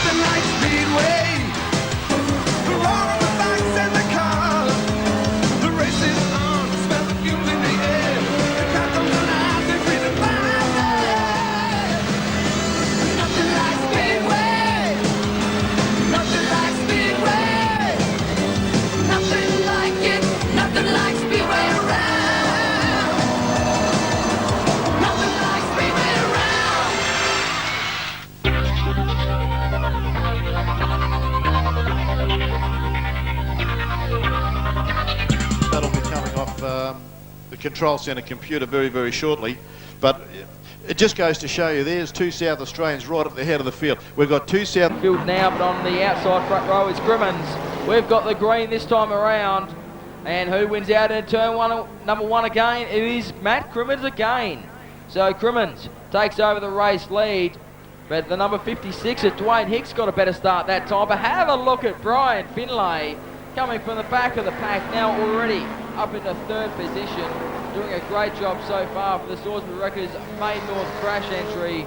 Nothing like Speedway. The roar of the bikes and the cars. The race is on, smell the fumes in the air. The crowd comes alive, they breathe the fire. Nothing like Speedway. Nothing like Speedway. Nothing like it. Nothing like Speedway around. Nothing like Speedway around. That'll be coming off the control centre computer very, very shortly. But it just goes to show you, there's two South Australians right at the head of the field. We've got two South... Field now, but on the outside front row is Crimmins. We've got the green this time around. And who wins out in turn one, number one again? It is Matt Crimmins again. So Crimmins takes over the race lead. But the number 56 at Dwayne Hicks got a better start that time. But have a look at Brian Finlay coming from the back of the pack, now already up into third position. Doing a great job so far for the Salisbury Wreckers main north crash entry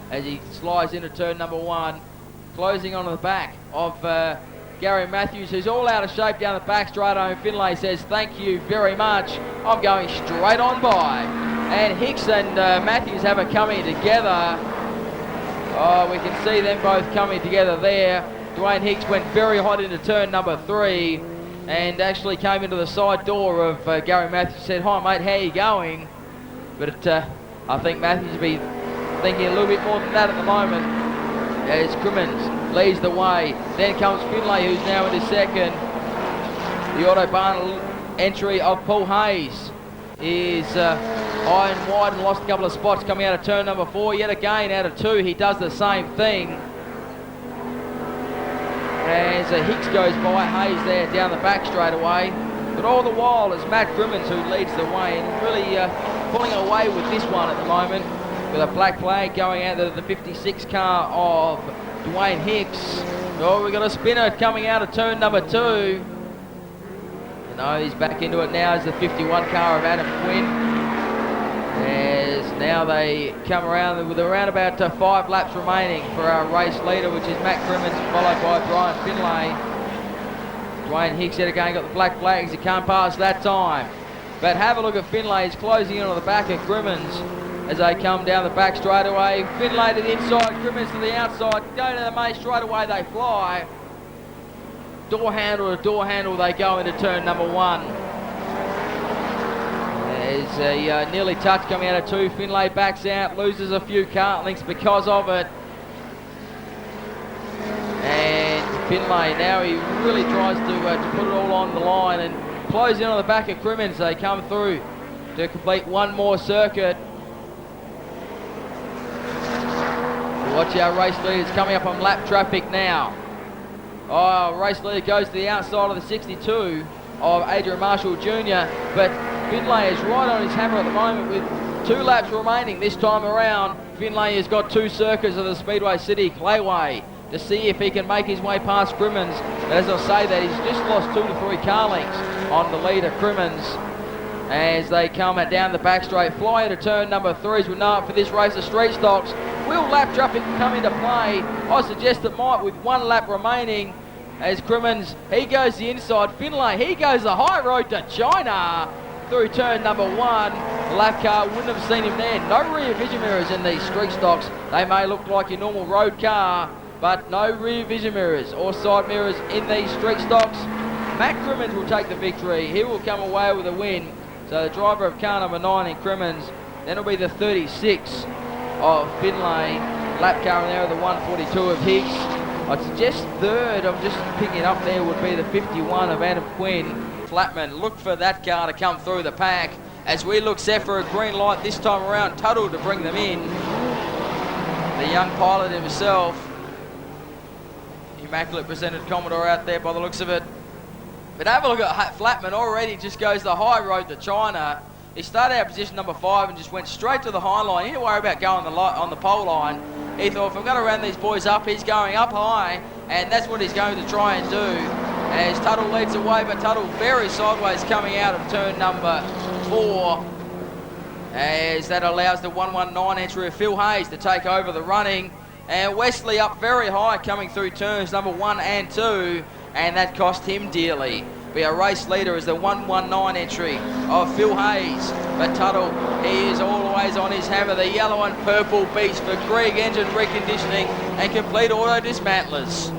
as he slides into turn number one, closing on the back of Gary Matthews, who's all out of shape down the back straight home. Finlay says, thank you very much, I'm going straight on by. And Hicks and Matthews have it coming together. Oh, we can see them both coming together there. Dwayne Hicks went very hot into turn number three and actually came into the side door of Gary Matthews, said, hi mate, how you going? But I think Matthews will be thinking a little bit more than that at the moment as Crimmins leads the way. Then comes Finlay, who's now into second. The Autobahn entry of Paul Hayes is high and wide and lost a couple of spots coming out of turn number four. Yet again, out of two, he does the same thing. As Hicks goes by, Hayes there down the back straight away. But all the while it's Matt Crimmins who leads the way and really pulling away with this one at the moment, with a black flag going out of the 56 car of Dwayne Hicks. Oh, we've got a spinner coming out of turn number two. No, he's back into it now as the 51 car of Adam Quinn. As now they come around with around about 5 laps remaining for our race leader, which is Matt Crimmins, followed by Brian Finlay. Dwayne Hicks yet again got the black flags, he can't pass that time. But have a look at Finlay, he's closing in on the back of Crimmins as they come down the back straight away. Finlay to the inside, Crimmins to the outside, go to the main straight away, they fly. Door handle to door handle, they go into turn number one. There's a nearly touch coming out of two. Finlay backs out, loses a few kart links because of it. And Finlay now, he really tries to put it all on the line and close in on the back of Crimmins. They come through to complete one more circuit. Watch our race leaders coming up on lap traffic now. Oh, race leader goes to the outside of the 62 of Adrian Marshall Jr. But Finlay is right on his hammer at the moment with 2 laps remaining this time around. Finlay has got 2 circuits of the Speedway City Clayway to see if he can make his way past Crimmins. As I say that, he's just lost 2 to 3 car lengths on the leader Crimmins as they come down the back straight. Fly into turn number 3 as we know it for this race of street stocks. Will lap traffic come into play? I suggest it might with 1 lap remaining as Crimmins, he goes the inside. Finlay, he goes the high road to China through turn number 1. The lap car wouldn't have seen him there. No rear vision mirrors in these street stocks. They may look like your normal road car, but no rear vision mirrors or side mirrors in these street stocks. Matt Crimmins will take the victory. He will come away with a win. So the driver of car number 9 in Crimmins, then it'll be the 36 of Finlay. Lap car in there of the 142 of Hicks. I'd suggest third, I'm just picking up there, would be the 51 of Adam Quinn. Flatman, look for that car to come through the pack as we look set for a green light this time around. Tuttle to bring them in. The young pilot himself. Immaculate presented Commodore out there by the looks of it. But have a look at Flatman, already just goes the high road to China. He started out position number 5 and just went straight to the high line. He didn't worry about going on the pole line. He thought, if I'm going to round these boys up, he's going up high, and that's what he's going to try and do. As Tuttle leads away, but Tuttle very sideways coming out of turn number 4. As that allows the 119 entry of Phil Hayes to take over the running. And Wesley up very high coming through turns number 1 and 2, and that cost him dearly. But our race leader is the 119 entry of Phil Hayes. But Tuttle, he is always on his hammer. The yellow and purple beast for Krieg Engine Reconditioning and Complete Auto Dismantlers.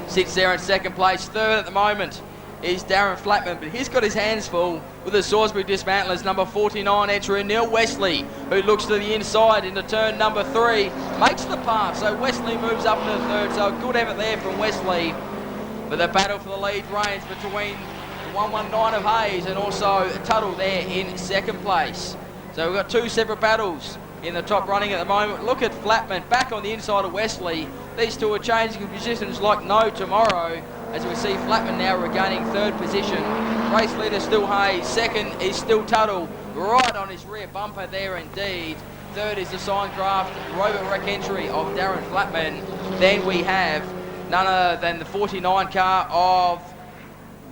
Sits there in second place. Third at the moment is Darren Flatman, but he's got his hands full with the Salisbury Dismantlers number 49 entry Neil Wesley, who looks to the inside into turn number 3, makes the pass, so Wesley moves up into the third, so a good effort there from Wesley. But the battle for the lead reigns between the 119 of Hayes and also Tuttle there in second place. So we've got two separate battles in the top running at the moment. Look at Flatman back on the inside of Wesley. These two are changing positions like no tomorrow, as we see Flatman now regaining third position. Race leader still Hayes, second is still Tuttle, right on his rear bumper there indeed. Third is the Signcraft Reuter wreck entry of Darren Flatman. Then we have none other than the 49 car of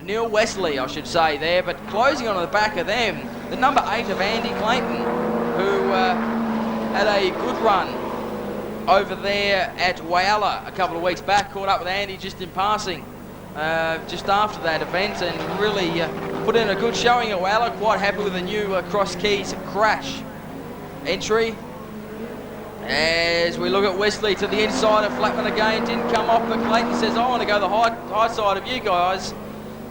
Neil Wesley, I should say there, but closing on the back of them, the number 8 of Andy Clayton, who had a good run over there at Whyalla a couple of weeks back. Caught up with Andy just in passing just after that event, and really put in a good showing at Whyalla. Quite happy with the new Cross Keys Crash entry. As we look at Wesley to the inside of Flatman again, didn't come off, but Clayton says, I want to go the high side of you guys.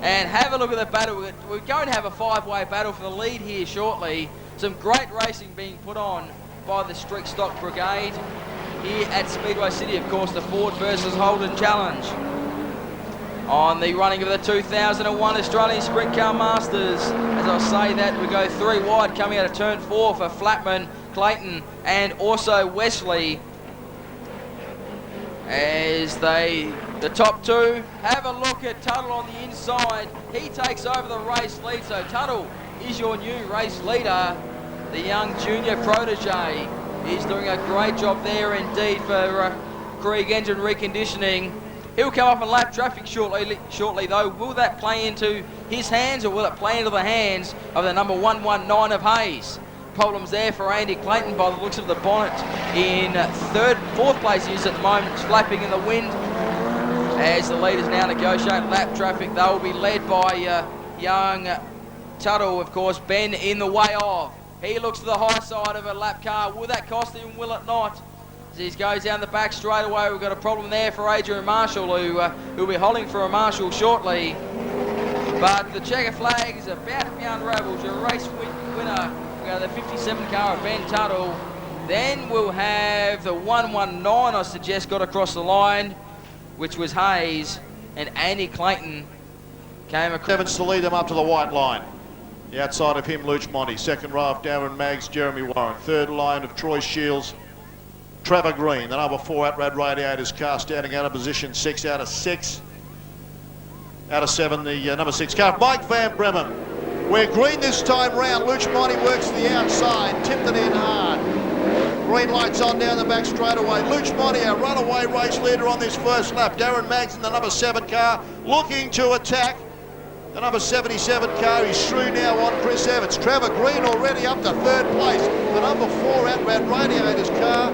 And have a look at the battle. We're going to have a 5-way battle for the lead here shortly. Some great racing being put on by the Street Stock Brigade here at Speedway City. Of course, the Ford versus Holden Challenge on the running of the 2001 Australian Sprint Car Masters. As I say that, we go 3 wide coming out of turn 4 for Flatman, Clayton and also Wesley, as the top two have a look at Tuttle on the inside. He takes over the race lead, so Tuttle is your new race leader. The young junior protege is doing a great job there indeed for Krieg Engine Reconditioning. He'll come up and lap traffic shortly though. Will that play into his hands, or will it play into the hands of the number 119 of Hayes? Problems there for Andy Clayton by the looks of the bonnet. In fourth place he is at the moment, flapping in the wind. As the leaders now negotiate lap traffic, they will be led by young Tuttle, of course. Ben in the way of. He looks to the high side of a lap car. Will that cost him? Will it not? As he goes down the back straight away, we've got a problem there for Adrian Marshall, who'll be holding for a Marshall shortly. But the checker flag is about to be unravelled. Your race winner, we got the 57 car of Ben Tuttle. Then we'll have the 119, I suggest, got across the line, which was Hayes, and Andy Clayton came across. Evans to lead them up to the white line. The outside of him, Luch Monty. Second row of Darren Maggs, Jeremy Warren. Third line of Troy Shields, Trevor Green. The number 4 Outrad Radiators car standing out of position 6 out of 6. Out of 7, the number 6 car, Mike Van Bremen. We're green this time round. Luch Monty works to the outside, tipped it in hard. Green lights on down the back straight away. Luch Monty, our runaway race leader on this first lap. Darren Maggs in the number 7 car, looking to attack. The number 77 car is through now on Chris Evans. Trevor Green already up to third place. The number 4 Outrad Radiators car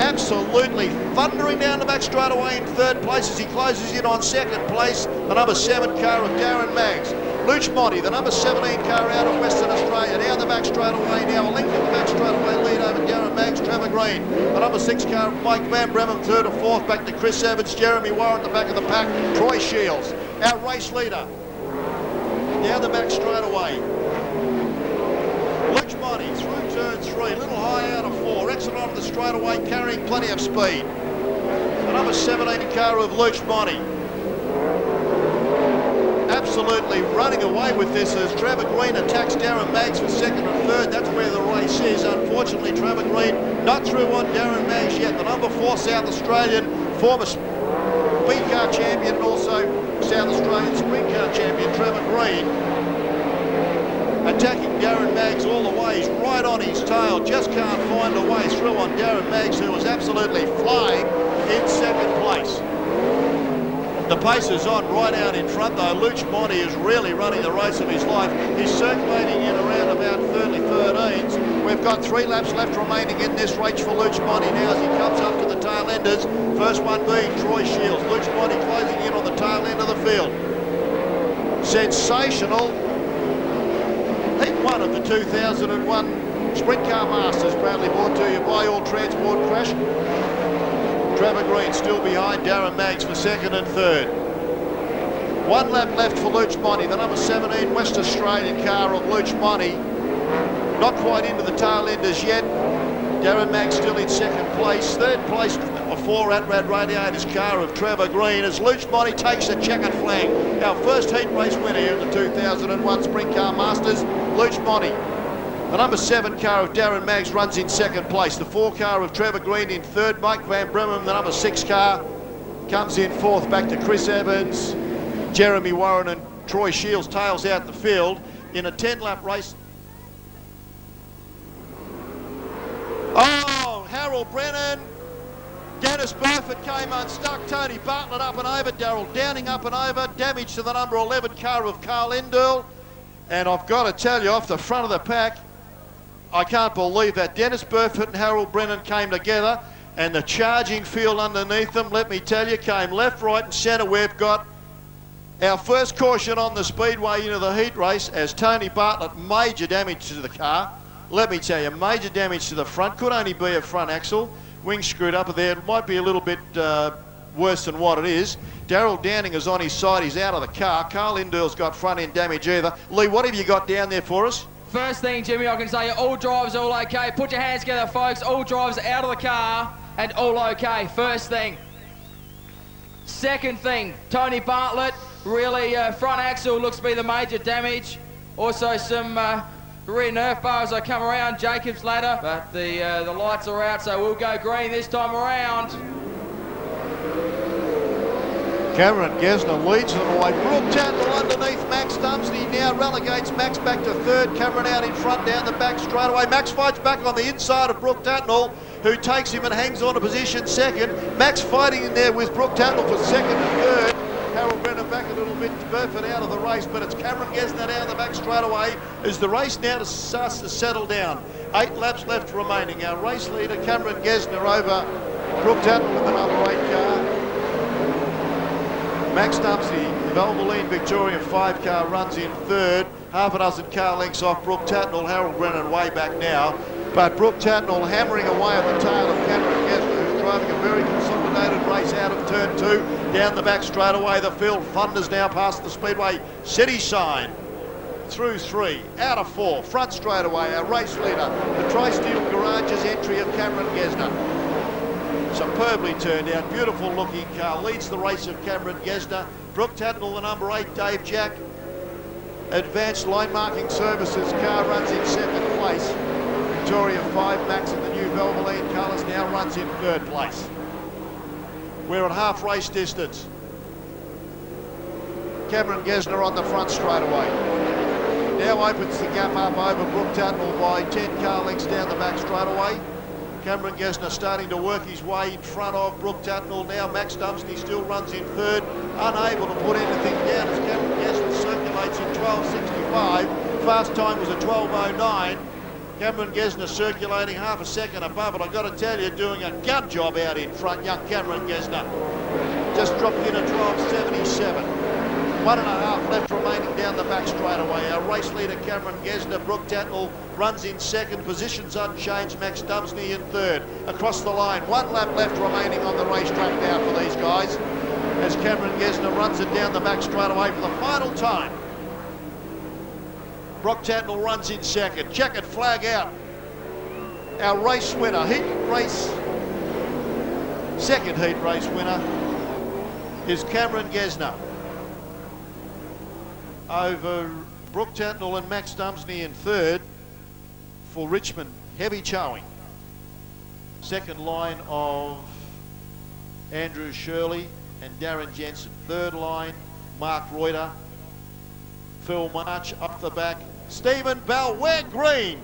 absolutely thundering down the back straight away in third place as he closes in on second place. The number 7 car of Darren Maggs. Luch Monty, the number 17 car out of Western Australia, down the back straight away now, linked in the back straight away, lead over Darren Maggs, Trevor Green. The number 6 car of Mike Van Bremen, third or fourth, back to Chris Evans, Jeremy Warren at the back of the pack, Troy Shields, our race leader, down the back straight away. Luch Monty through turn 3, little high out of 4, exit onto the straightaway, carrying plenty of speed. The number 17 car of Luch Monty. Absolutely running away with this as Trevor Green attacks Darren Maggs for second and third. That's where the race is. Unfortunately, Trevor Green not through on Darren Maggs yet. The number 4 South Australian, former speed car champion and also South Australian sprint car champion, Trevor Green, attacking Darren Maggs all the way. He's right on his tail, just can't find a way through on Darren Maggs, who was absolutely flying in second place. The pace is on right out in front though. Luch Monty is really running the race of his life. He's circulating in around about 30-13s. We've got 3 laps left remaining in this race for Luch Monty now as he comes up to the tail enders. First one being Troy Shields. Luch Monty closing in on the tail end of the field. Sensational. Heat 1 of the 2001 Sprintcar Masters, proudly brought to you by All Transport Crash. Trevor Green still behind Darren Maggs for second and third. 1 lap left for Luch Monty, the number 17 West Australian car of Luch Monty. Not quite into the tail enders yet. Darren Maggs still in second place. Third place, a 4 Atrad Radiators car of Trevor Green as Luch Monty takes the checkered flag. Our first heat race winner here in the 2001 Sprint Car Masters, Luch Monty. The number 7 car of Darren Maggs runs in second place. The 4 car of Trevor Green in third. Mike Van Bremen, the number 6 car, comes in fourth. Back to Chris Evans, Jeremy Warren and Troy Shields tails out the field in a 10-lap race. Oh, Harold Brennan, Dennis Burford came unstuck, Tony Bartlett up and over, Darryl Downing up and over, damage to the number 11 car of Carl Endell. And I've got to tell you, off the front of the pack, I can't believe that Dennis Burford and Harold Brennan came together, and the charging field underneath them, let me tell you, came left, right and centre. We've got our first caution on the Speedway into the heat race as Tony Bartlett, major damage to the car. Let me tell you, major damage to the front. Could only be a front axle. Wing screwed up there. It might be a little bit worse than what it is. Darrell Downing is on his side. He's out of the car. Carl Endell's got front end damage either. Lee, what have you got down there for us? First thing, Jimmy, I can say all drivers all okay. Put your hands together, folks. All drivers out of the car and all okay. First thing. Second thing, Tony Bartlett, really front axle looks to be the major damage. Also some rear nerf bar as I come around, Jacob's ladder, but the lights are out, so we'll go green this time around. Cameron Gessner leads them away. Brooke Tatnell underneath Max Dumesny now relegates Max back to third. Cameron out in front down the back straight away. Max fights back on the inside of Brooke Tatnell, who takes him and hangs on to position second. Max fighting in there with Brooke Tatnell for second and third. Harold Brennan back a little bit, Burford out of the race, but it's Cameron Gessner down the back straight away as the race now starts to settle down. 8 laps left remaining. Our race leader, Cameron Gessner, over Brooke Tatnell with the number 8 car. Max Dumesny, the Valvoline Victorian 5 car, runs in third. Half a dozen car lengths off Brooke Tatnell. Harold Brennan way back now. But Brooke Tatnell hammering away at the tail of Cameron Gessner, who's driving a very consolidated race out of turn 2. Down the back straight away, the field thunders now past the Speedway City sign. Through 3, out of 4, front straight away, our race leader, the Tri-Steel Garages entry of Cameron Gessner. Superbly turned out, beautiful looking car, leads the race of Cameron Gessner. Brooke Tatnell, the number 8, Dave Jack. Advanced Line Marking Services car runs in second place. Victoria 5 Max in the new Valvoline colours now runs in third place. We're at half race distance. Cameron Gessner on the front straight away. Now opens the gap up over Brooke Tatnell by 10 car lengths down the back straight away. Cameron Gessner starting to work his way in front of Brooke Tatnell now. Max Dumesny still runs in third, unable to put anything down as Cameron Gessner circulates in 12.65. Fast time was a 12.09. Cameron Gessner circulating half a second above it. I've got to tell you, doing a gun job out in front, young Cameron Gessner. Just dropped in at 12.77. 1.5 left remaining down the back straight away. Our race leader, Cameron Gessner. Brooke Tatnell runs in second. Positions unchanged. Max Dumesny in third. Across the line. 1 lap left remaining on the racetrack now for these guys, as Cameron Gessner runs it down the back straight away for the final time. Brooke Tatnell runs in second. Checkered flag out. Our race winner, second heat race winner is Cameron Gessner over Brooke Tatnell and Max Dumesny in third. For Richmond, heavy towing. Second line of Andrew Shirley and Darren Jensen. Third line, Mark Reuter. Phil March up the back. Stephen Bell, we're green.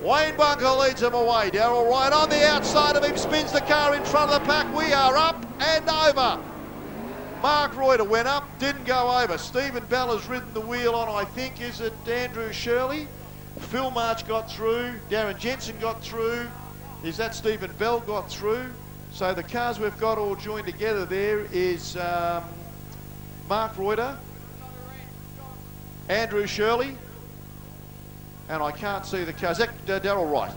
Wayne Bunker leads him away. Darryl right on the outside of him, spins the car in front of the pack. We are up and over. Mark Reuter went up, didn't go over. Stephen Bell has ridden the wheel on, I think, is it Andrew Shirley? Phil March got through, Darren Jensen got through, is that Stephen Bell got through. So the cars we've got all joined together there is Mark Reuter, Andrew Shirley, and I can't see the cars. Is that Darryl Wright?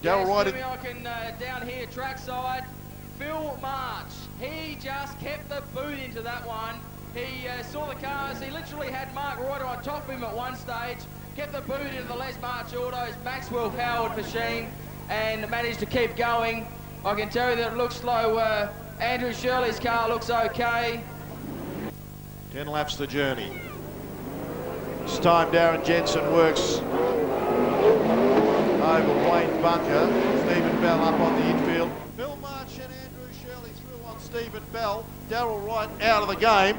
Darryl Wright. I can down here trackside. Phil March, he just kept the boot into that one. He saw the cars, he literally had Mark Reuter on top of him at one stage, kept the boot into the Les March Autos Maxwell powered machine and managed to keep going. I can tell you that it looks slow. Andrew Shirley's car looks okay. 10 laps the journey. This time Darren Jensen works over Wayne Bunker. Stephen Bell up on the infield. Phil March and Andrew Shirley through on Stephen Bell. Darryl Wright out of the game.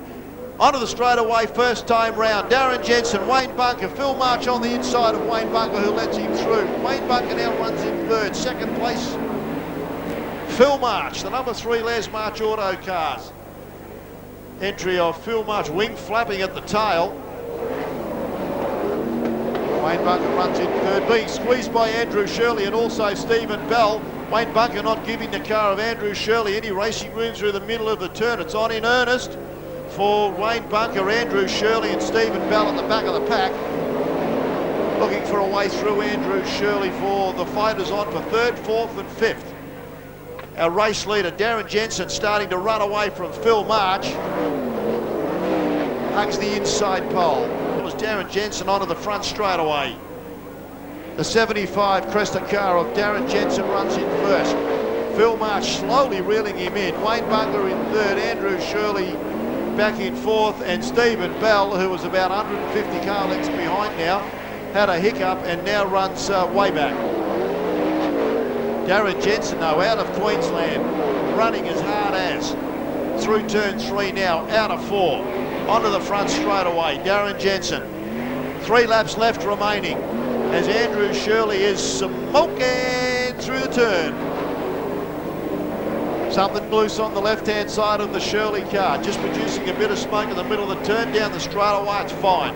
Onto the straightaway first time round. Darren Jensen, Wayne Bunker, Phil March on the inside of Wayne Bunker who lets him through. Wayne Bunker now runs in third. Second place, Phil March, the number 3 Les March Auto cars. Entry of Phil March, wing flapping at the tail. Wayne Bunker runs in third, being squeezed by Andrew Shirley and also Stephen Bell. Wayne Bunker not giving the car of Andrew Shirley any racing room through the middle of the turn. It's on in earnest for Wayne Bunker, Andrew Shirley and Stephen Bell at the back of the pack. Looking for a way through Andrew Shirley for the fighters on for third, fourth and fifth. Our race leader, Darren Jensen, starting to run away from Phil March. Hugs the inside pole. It was Darren Jensen onto the front straight away. The 75 Cresta car of Darren Jensen runs in first. Phil March slowly reeling him in. Wayne Bunker in third, Andrew Shirley back in fourth, and Stephen Bell, who was about 150 car lengths behind now, had a hiccup and now runs way back. Darren Jensen, though, out of Queensland, running as hard as. Through turn 3 now, out of 4. Onto the front straight away, Darren Jensen. 3 laps left remaining as Andrew Shirley is smoking through the turn. Something loose on the left-hand side of the Shirley car, just producing a bit of smoke in the middle of the turn. Down the straightaway, it's fine.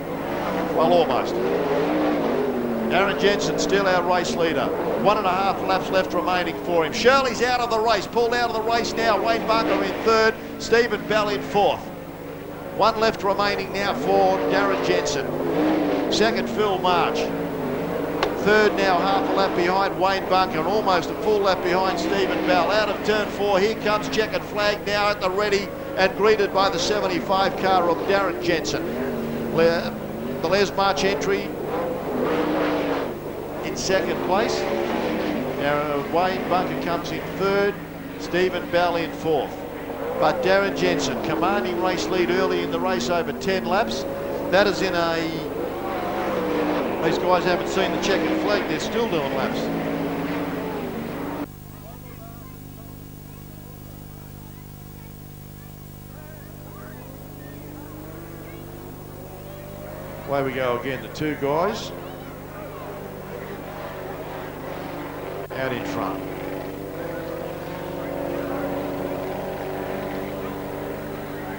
Well, almost. Darren Jensen still our race leader. 1.5 laps left remaining for him. Shirley's out of the race, pulled out of the race now. Wayne Bunker in third, Stephen Bell in fourth. 1 left remaining now for Darren Jensen. Second, Phil March. Third now, half a lap behind Wayne Bunker and almost a full lap behind Stephen Bell. Out of turn 4, here comes checkered flag now at the ready and greeted by the 75 car of Darren Jensen. The Les March entry in second place. Now Wayne Bunker comes in third, Stephen Bell in fourth. But Darren Jensen, commanding race lead early in the race over 10 laps. That is in a... These guys haven't seen the checkered flag, they're still doing laps. Away we go again, the 2 guys out in front.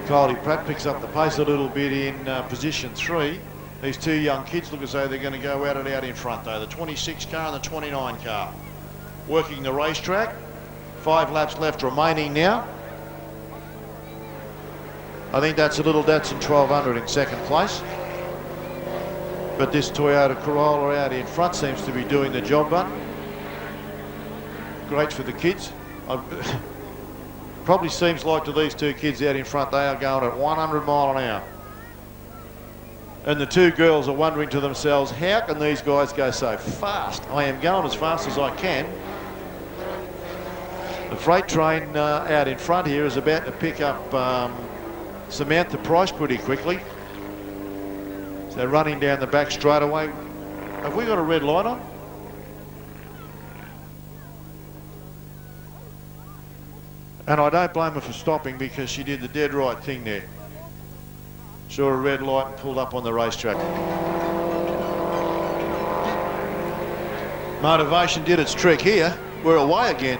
Cody Pratt picks up the pace a little bit in position 3. These 2 young kids look as though they're going to go at it out in front though. The 26 car and the 29 car. Working the racetrack. 5 laps left remaining now. I think that's a little Datsun 1200 in second place. But this Toyota Corolla out in front seems to be doing the job, but great for the kids. Probably seems like to these 2 kids out in front, they are going at 100 mile an hour. And the 2 girls are wondering to themselves, how can these guys go so fast? I am going as fast as I can. The freight train out in front here is about to pick up Samantha Price pretty quickly. So they're running down the back straight away. Have we got a red light on? And I don't blame her for stopping because she did the dead right thing there. Saw a red light and pulled up on the racetrack. Motivation did its trick here. We're away again.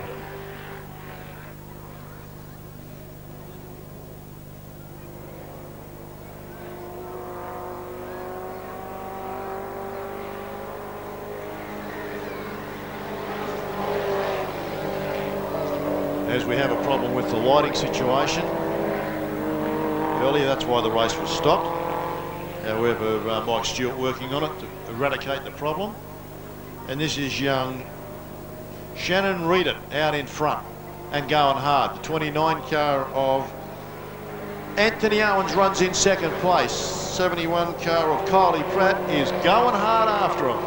as we have a problem with the lighting situation earlier. That's why the race was stopped. However, Mike Stewart working on it to eradicate the problem. And this is young Shannon Reuter out in front and going hard. The 29 car of Anthony Owens runs in second place. 71 car of Kylie Pratt is going hard after him.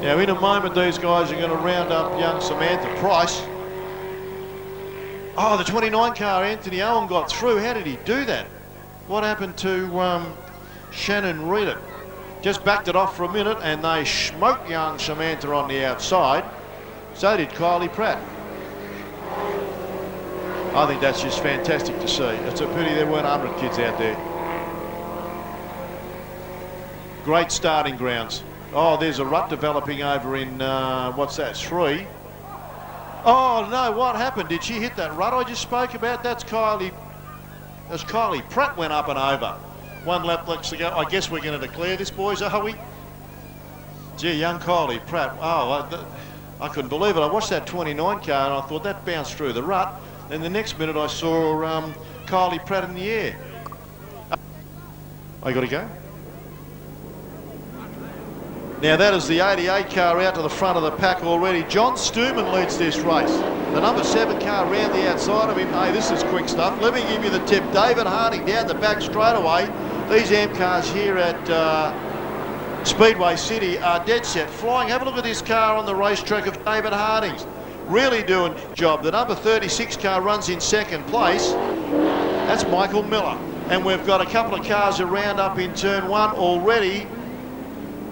Now in a moment these guys are going to round up young Samantha Price. Oh, the 29 car Anthony Owen got through. How did he do that? What happened to Shannon Reuter? Just backed it off for a minute and they smoked young Samantha on the outside. So did Kylie Pratt. I think that's just fantastic to see. It's a pity there weren't 100 kids out there. Great starting grounds. Oh, there's a rut developing over in, what's that, 3. Oh no, what happened? Did she hit that rut I just spoke about? That's Kylie Pratt went up and over. 1 lap left to go. I guess we're going to declare this, boys, are we? Gee, young Kylie Pratt. Oh, I couldn't believe it. I watched that 29 car and I thought that bounced through the rut. Then the next minute I saw Kylie Pratt in the air. I got to go. Now that is the 88 car out to the front of the pack already. John Stuman leads this race. The number 7 car round the outside of him. Hey, this is quick stuff. Let me give you the tip. David Harding down the back straight away. These AM cars here at Speedway City are dead set flying. Have a look at this car on the racetrack of David Harding's. Really doing the job. The number 36 car runs in second place. That's Michael Miller. And we've got a couple of cars around up in turn 1 already.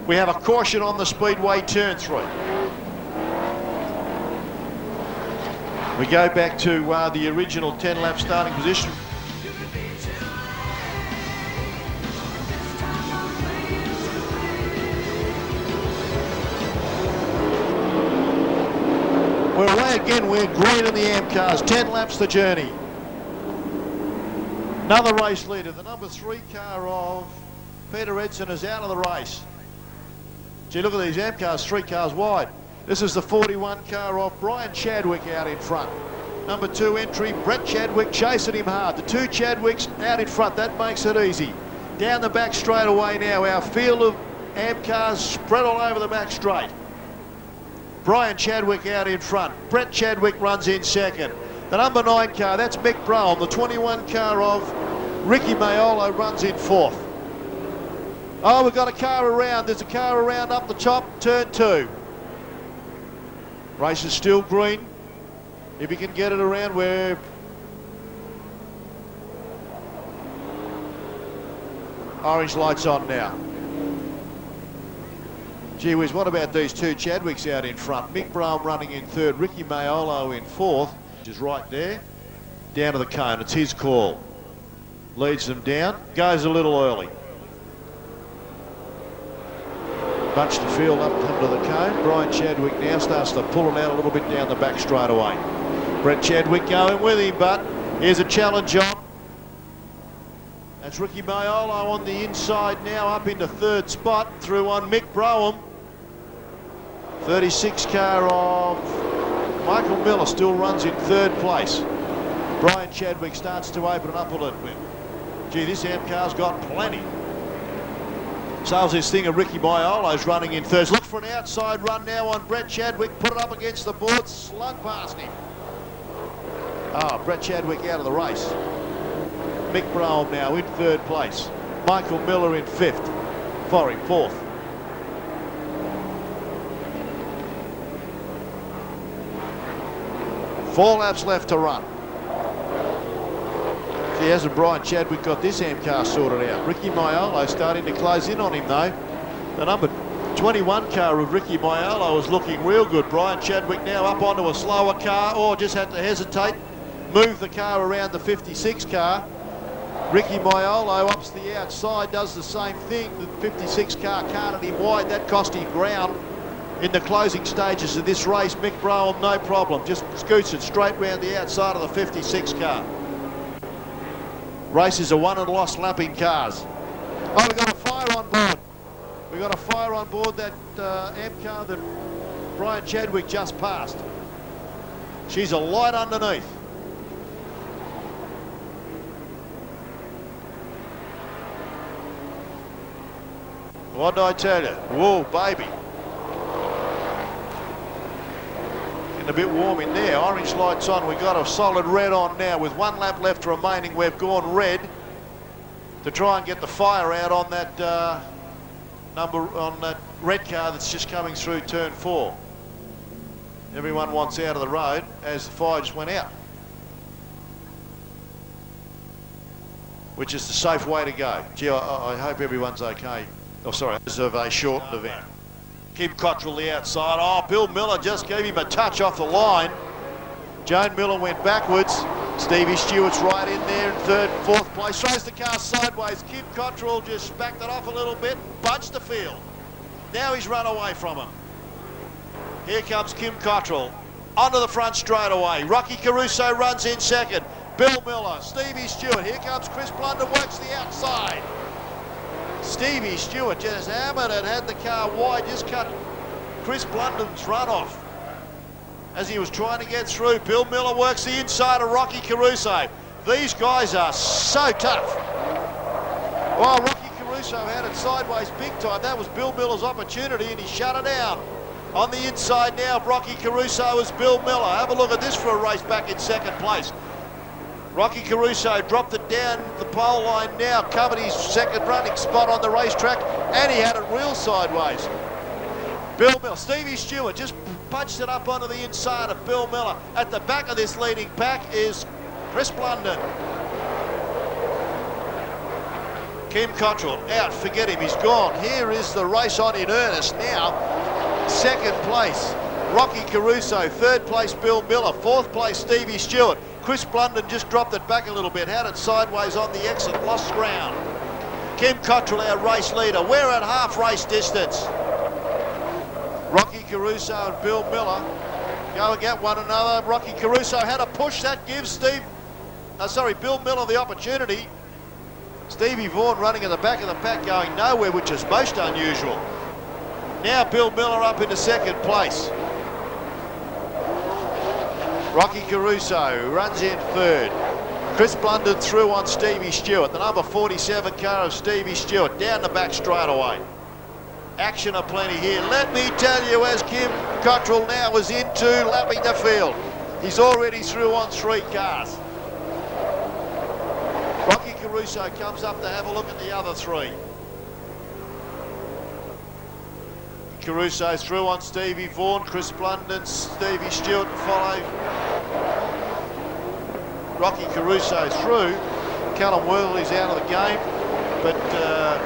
We have a caution on the Speedway turn 3. We go back to the original 10-lap starting position. We're away again, we're green in the AM cars, 10 laps the journey. Another race leader, the number 3 car of Peter Edson is out of the race. Gee, look at these AM cars, 3 cars wide. This is the 41 car of Brian Chadwick out in front. Number 2 entry, Brett Chadwick chasing him hard. The 2 Chadwicks out in front, that makes it easy. Down the back straight away now, our field of AM cars spread all over the back straight. Brian Chadwick out in front. Brett Chadwick runs in second. The number 9 car, that's Mick Brown. The 21 car of Ricky Mayolo runs in 4th. Oh, we've got a car around. There's a car around up the top, turn 2. Race is still green. If you can get it around where... Orange lights on now. Gee whiz, what about these 2 Chadwicks out in front? Mick Brown running in 3rd, Ricky Mayolo in 4th, which is right there. Down to the cone, it's his call. Leads them down, goes a little early. Bunch the field up to the cone. Brian Chadwick now starts to pull it out a little bit down the back straight away. Brett Chadwick going with him, but here's a challenge on. That's Ricky Mayolo on the inside now, up into 3rd spot, through on Mick Broham. 36 car of Michael Miller still runs in 3rd place. Brian Chadwick starts to open it up a little bit. Gee, this AM car's got plenty. Sails this thing of Ricky Mayolo's running in 3rd. Look for an outside run now on Brett Chadwick. Put it up against the board, slung past him. Oh, Brett Chadwick out of the race. Mick Brown now in 3rd place. Michael Miller in 5th. For him, 4th. Four laps left to run. See, hasn't Brian Chadwick got this AM car sorted out? Ricky Mayolo starting to close in on him though. The number 21 car of Ricky Mayolo is looking real good. Brian Chadwick now up onto a slower car, or just had to hesitate. Move the car around the 56 car. Ricky Mayolo ups the outside, does the same thing. The 56 car carted him wide. That cost him ground in the closing stages of this race. Mick Brown, no problem. Just scoots it straight round the outside of the 56 car. Races are won and lost lapping cars. Oh, we've got a fire on board. We've got a fire on board that AM car that Brian Chadwick just passed. She's a light underneath. What did I tell you? Whoa, baby. Getting a bit warm in there. Orange lights on. We've got a solid red on now. With 1 lap left remaining, we've gone red to try and get the fire out on that that red car that's just coming through turn 4. Everyone wants out of the road as the fire just went out, which is the safe way to go. Gee, I hope everyone's okay. Oh, sorry, this is a shortened event. Kim Cottrell the outside. Oh, Bill Miller just gave him a touch off the line. Joan Miller went backwards. Stevie Stewart's right in there in 3rd, 4th place. Throws the car sideways. Kim Cottrell just backed it off a little bit, bunched the field. Now he's run away from him. Here comes Kim Cottrell. Onto the front straight away. Rocky Caruso runs in 2nd. Bill Miller, Stevie Stewart. Here comes Chris Blunder, works the outside. Stevie Stewart just hammered it, had the car wide, just cut Chris Blunden's run off as he was trying to get through. Bill Miller works the inside of Rocky Caruso. These guys are so tough. Well, Rocky Caruso had it sideways big time. That was Bill Miller's opportunity and he shut it down. On the inside now of Rocky Caruso is Bill Miller. Have a look at this for a race back in 2nd place. Rocky Caruso dropped it down the pole line now, covered his 2nd running spot on the racetrack, and he had it real sideways. Bill Miller, Stevie Stewart just punched it up onto the inside of Bill Miller. At the back of this leading pack is Chris Blunden. Kim Cottrell out, forget him, he's gone. Here is the race on in earnest now. 2nd place, Rocky Caruso. 3rd place, Bill Miller. 4th place, Stevie Stewart. Chris Blunden just dropped it back a little bit, had it sideways on the exit, lost ground. Kim Cottrell, our race leader. We're at half race distance. Rocky Caruso and Bill Miller go and get one another. Rocky Caruso had a push, that gives Bill Miller the opportunity. Stevie Vaughan running at the back of the pack going nowhere, which is most unusual. Now Bill Miller up into 2nd place. Rocky Caruso runs in 3rd. Chris Blunden through on Stevie Stewart. The number 47 car of Stevie Stewart down the back straight away. Action aplenty here. Let me tell you, as Kim Cottrell now is into lapping the field. He's already through on 3 cars. Rocky Caruso comes up to have a look at the other 3. Caruso through on Stevie Vaughan, Chris Blunden, Stevie Stewart follow. Rocky Caruso through. Callum Worthley's out of the game, but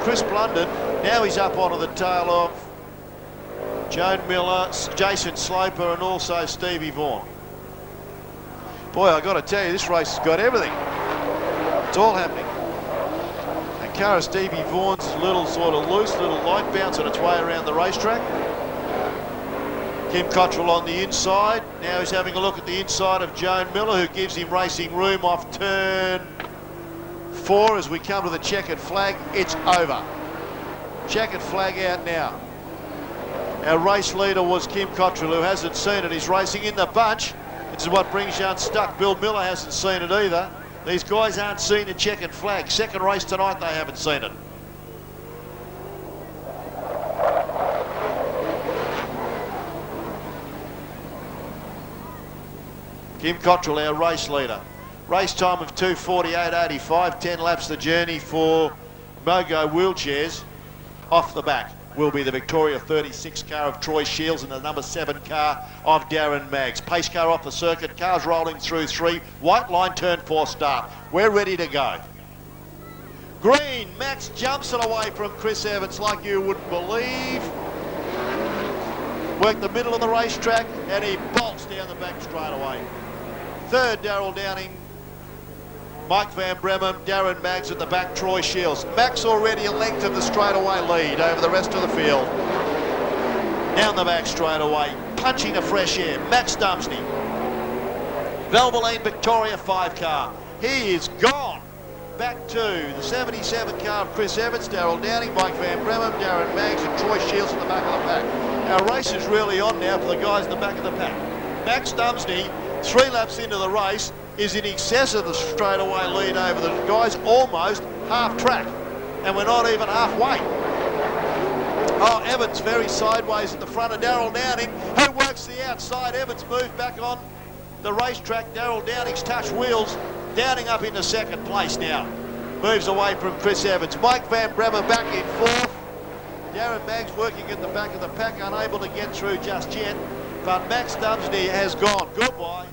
Chris Blunden, now he's up onto the tail of Joan Miller, Jason Sloper and also Stevie Vaughan. Boy, I got to tell you, this race has got everything. It's all happening. Car of Stevie Vaughan's a little sort of loose, little light, bouncing its way around the racetrack. Kim Cottrell on the inside. Now he's having a look at the inside of Joan Miller, who gives him racing room off turn 4 as we come to the checkered flag. It's over. Checkered flag out now. Our race leader was Kim Cottrell, who hasn't seen it. He's racing in the bunch. This is what brings you unstuck. Bill Miller hasn't seen it either. These guys aren't seeing the checkered flag. 2nd race tonight, they haven't seen it. Kim Cottrell, our race leader. Race time of 2:48.85, 10 laps the journey for Mogo wheelchairs. Off the back will be the Victoria 36 car of Troy Shields and the number 7 car of Darren Maggs. Pace car off the circuit, cars rolling through 3, white line turn 4 start. We're ready to go. Green, Max jumps it away from Chris Evans like you wouldn't believe. Worked the middle of the racetrack and he bolts down the back straight away. 3rd, Daryl Downing. Mike Van Bremen, Darren Maggs at the back, Troy Shields. Max already a length of the straightaway lead over the rest of the field. Down the back straightaway, punching the fresh air, Max Dumesny. Valvoline Victoria 5 car. He is gone. Back to the 77 car of Chris Evans, Daryl Downing, Mike Van Bremen, Darren Maggs and Troy Shields at the back of the pack. Our race is really on now for the guys in the back of the pack. Max Dumesny 3 laps into the race, is in excess of the straightaway lead over the guys, almost half track, and we're not even halfway. Oh, Evans very sideways at the front of Darrell Downing, who works the outside. Evans moved back on the racetrack. Darrell Downing's touched wheels. Downing up into second place now. Moves away from Chris Evans. Mike Van Bremen back in fourth. Darren Maggs working at the back of the pack, unable to get through just yet. But Max Dumesny has gone. Goodbye.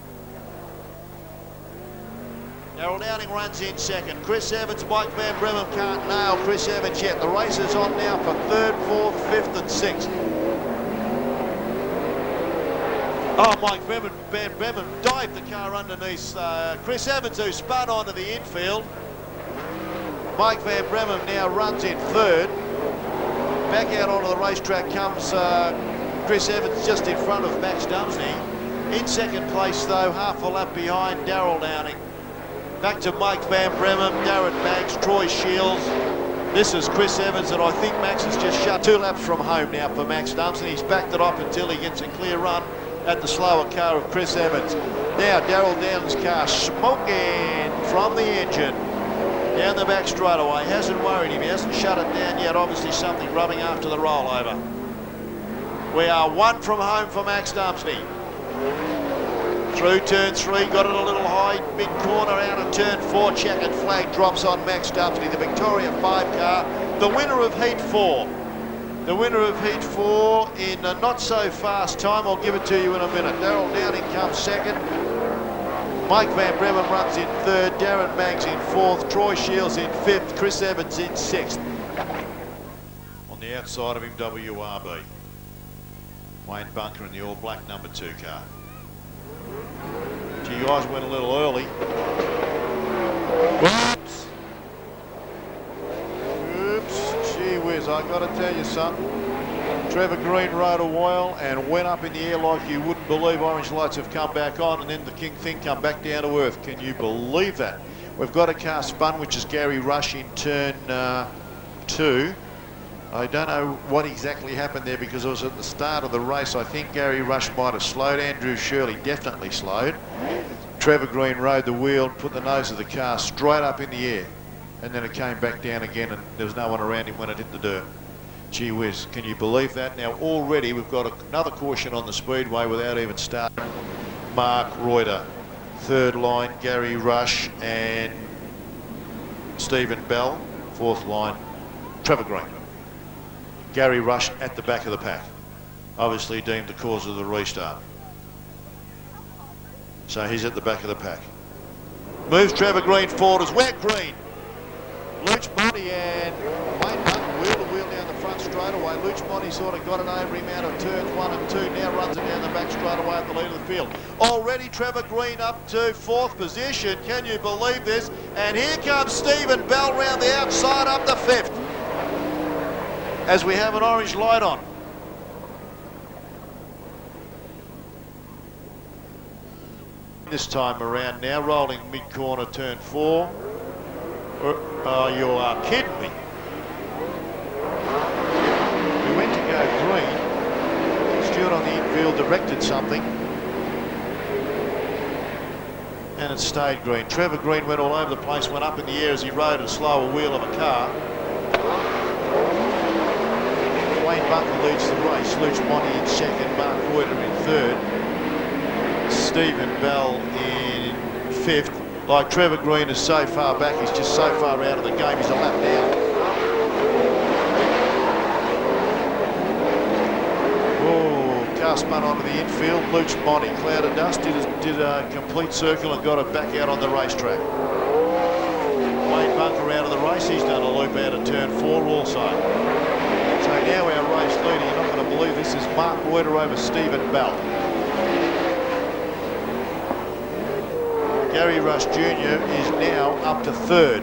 Darrell Downing runs in second. Chris Evans, Mike Van Bremen can't nail Chris Evans yet. The race is on now for third, fourth, fifth and sixth. Oh, Mike Van Bremen dived the car underneath Chris Evans, who spun onto the infield. Mike Van Bremen now runs in third. Back out onto the racetrack comes Chris Evans just in front of Max Dumesny. In second place though, half a lap behind Darrell Downing. Back to Mike Van Bremen, Darren Maggs, Troy Shields. This is Chris Evans, and I think Max has just shut 2 laps from home now for Max Dumesny. He's backed it off until he gets a clear run at the slower car of Chris Evans. Now Darrell Downing's car smoking from the engine. Down the back straightaway, hasn't worried him, he hasn't shut it down yet, obviously something rubbing after the rollover. We are 1 from home for Max Dumesny. Through turn 3, got it a little high, mid-corner out of turn 4, checkered flag drops on Max Dumesny, the Victoria 5 car, the winner of Heat 4. The winner of Heat 4 in a not-so-fast time, I'll give it to you in a minute. Darrell Downing comes second. Mike Van Bremen runs in third, Darren Maggs in fourth, Troy Shields in fifth, Chris Evans in sixth. On the outside of him, WRB. Wayne Bunker in the all-black number 2 car. Gee, you guys went a little early. Whoops. Oops, gee whiz, I gotta tell you something. Trevor Green rode a while and went up in the air like you wouldn't believe. Orange lights have come back on and then the king thing come back down to earth. Can you believe that? We've got a car spun, which is Gary Rush in turn 2. I don't know what exactly happened there because it was at the start of the race. I think Gary Rush might have slowed. Andrew Shirley definitely slowed. Trevor Green rode the wheel and put the nose of the car straight up in the air. And then it came back down again and there was no one around him when it hit the dirt. Gee whiz, can you believe that? Now already we've got another caution on the Speedway without even starting. Mark Reuter, third line, Gary Rush and Stephen Bell, fourth line, Trevor Green. Gary Rush at the back of the pack, obviously deemed the cause of the restart. So he's at the back of the pack. Moves Trevor Green forward as wet Green. Luch Monty and Wayne Bunker wheel to wheel down the front straight away. Luch Monty sort of got it over him out of turns 1 and 2. Now runs it down the back straight away at the lead of the field. Already Trevor Green up to 4th position. Can you believe this? And here comes Stephen Bell round the outside up to 5th. As we have an orange light on. This time around now, rolling mid-corner turn 4. Oh, you are kidding me. We went to go green. Stewart on the infield directed something. And it stayed green. Trevor Green went all over the place, went up in the air as he rode a slower wheel of a car. Wayne Bunker leads the race. Luch Monty in second, Mark Reuter in third. Stephen Bell in 5th. Like Trevor Green is so far back, he's just so far out of the game, he's a lap down. Oh, car spun onto the infield. Luch Monty, cloud of dust, did a complete circle and got it back out on the racetrack. Wayne Bunker out of the race, he's done a loop out of turn 4 also. So now our race leader, you're not going to believe this, is Mark Reuter over Stephen Bell. Gary Rush Jr. is now up to 3rd.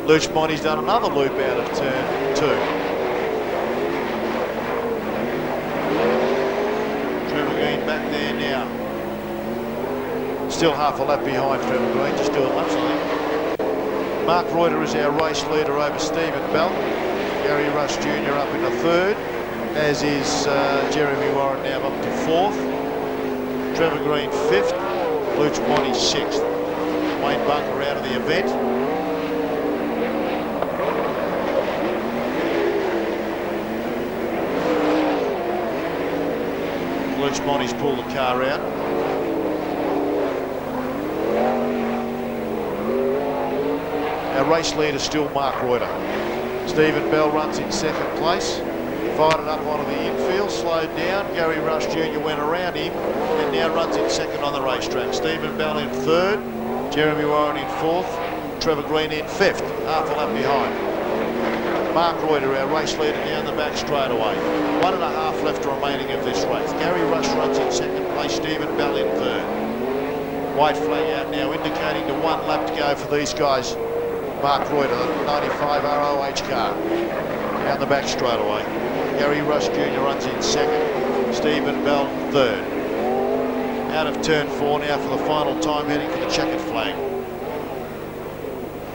Luch Monty's done another loop out of turn 2. Trevor Green back there now. Still half a lap behind Trevor Green, just doing laps I think. Mark Reuter is our race leader over Stephen Bell. Gary Rush Jr. up in the 3rd, as is Jeremy Warren now up to 4th. Trevor Green 5th. Luch Monty 6th. Wayne Bunker out of the event. Luch Monty's pulled the car out. Our race leader still Mark Reuter. Stephen Bell runs in second place. Fired it up onto the infield, slowed down. Gary Rush Jr. went around him and now runs in second on the racetrack. Stephen Bell in third, Jeremy Warren in fourth, Trevor Green in fifth, half a lap behind. Mark Reuter, our race leader, down the back straight away. 1.5 left remaining of this race. Gary Rush runs in second place, Stephen Bell in third. White flag out now, indicating to 1 lap to go for these guys. Mark Reuter, the 95 ROH car, down the back straight away. Gary Rush Jr. runs in second, Stephen Bell third. Out of turn 4 now for the final time, heading for the checkered flag.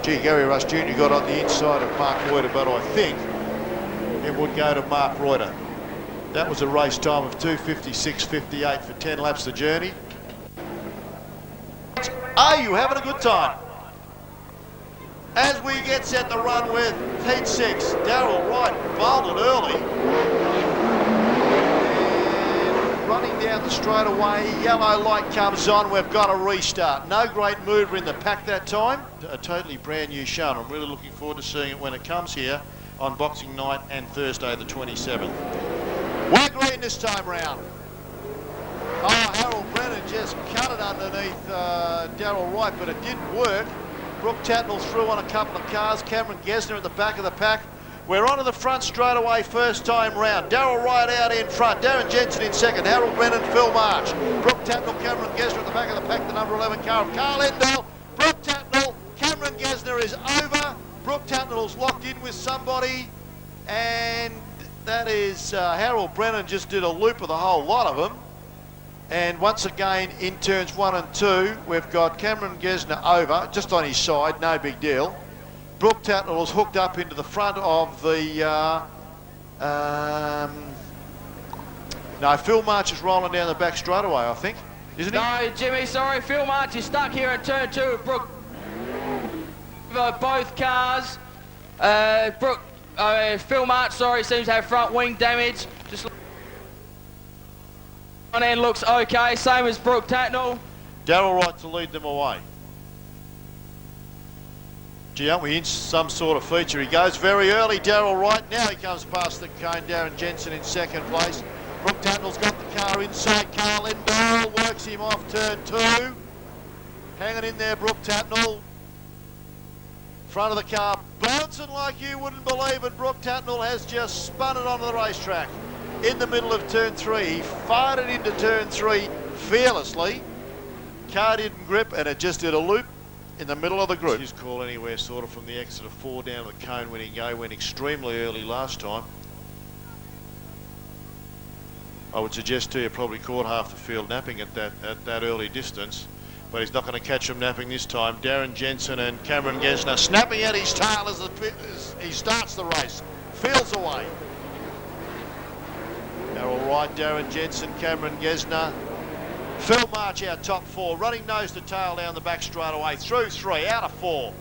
Gee, Gary Rush Jr. got on the inside of Mark Reuter, but I think it would go to Mark Reuter. That was a race time of 2:56.58 for 10 laps the journey. Are you having a good time? As we get set to run with Heat 6, Darryl Wright bolted early. And running down the straightaway, yellow light comes on, we've got a restart. No great mover in the pack that time. A totally brand new show, and I'm really looking forward to seeing it when it comes here on Boxing Night and Thursday the 27th. We're green this time round. Oh, Harold Brennan just cut it underneath Darryl Wright, but it didn't work. Brooke Tatnell through on a couple of cars. Cameron Gessner at the back of the pack. We're onto the front straight away first time round. Darrell Wright out in front. Darren Jensen in second. Harold Brennan, Phil March. Brooke Tatnell, Cameron Gessner at the back of the pack. The number 11 car of Carl Endell. Brooke Tatnell, Cameron Gessner is over. Brooke Tatnell's locked in with somebody. And that is Harold Brennan just did a loop of the whole lot of them. And once again, in turns 1 and 2, we've got Cameron Gessner over, just on his side, no big deal. Brooke Tatnell is hooked up into the front of the... no, Phil March is rolling down the back straightaway, I think, isn't he? No, Jimmy, sorry, Phil March is stuck here at turn 2 with Brooke. Both cars. Phil March, sorry, seems to have front wing damage. Just on end looks okay, same as Brooke Tatnell. Darrell Wright to lead them away. Gee, aren't we in some sort of feature? He goes very early, Darrell Wright. Now he comes past the cone. Darren Jensen in second place. Brooke Tatnell's got the car inside. Carl Endell works him off turn 2. Hanging in there, Brooke Tatnell. Front of the car, bouncing like you wouldn't believe it. Brooke Tatnell has just spun it onto the racetrack. In the middle of turn 3, he fired it into turn 3 fearlessly. Car didn't grip and it just did a loop in the middle of the group. His call anywhere sort of from the exit of 4 down to the cone when he went extremely early last time. I would suggest to you probably caught half the field napping at that early distance, but he's not going to catch him napping this time. Darren Jensen and Cameron Gessner snapping at his tail as he starts the race. Feels away. Darrell Wright, Darren Jensen, Cameron Gessner. Phil March our top 4, running nose to tail down the back straight away, through 3, out of 4.